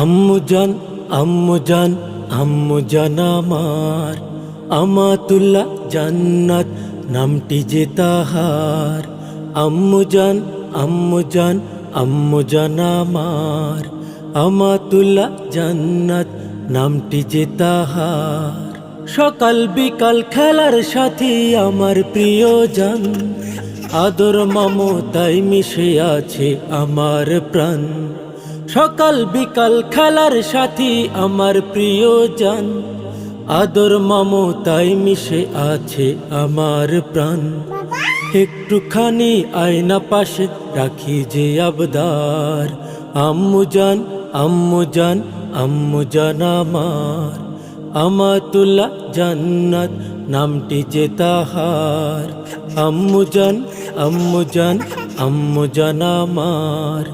আম্মু জান, আম্মু জান, আম্মু জান আমার, আমাতুল্লাহ জান্নাত নামটি যে তাহার। আম্মু জান, আম্মু জান, আম্মু জান আমার, আমাতুল্লাহ জান্নাত নামটি যে তাহার। সকাল বিকাল খেলার সাথী আমার প্রিয়জন, আদর মমতায় মিশে আছে আমার প্রাণ। সকাল বিকাল খেলার সাথী আমার প্রিয়জন, আদর মমতায় মিশে আছে আমার প্রাণ। একটুখানি আয়না পাশে রাখি যে আবদার। আম্মু জান, আম্মু জান, আম্মু জান আমার, আমাতুল্লাহ জান্নাত নামটি যে তাহার। আম্মু জান, আম্মু জান, আম্মু জান আমার।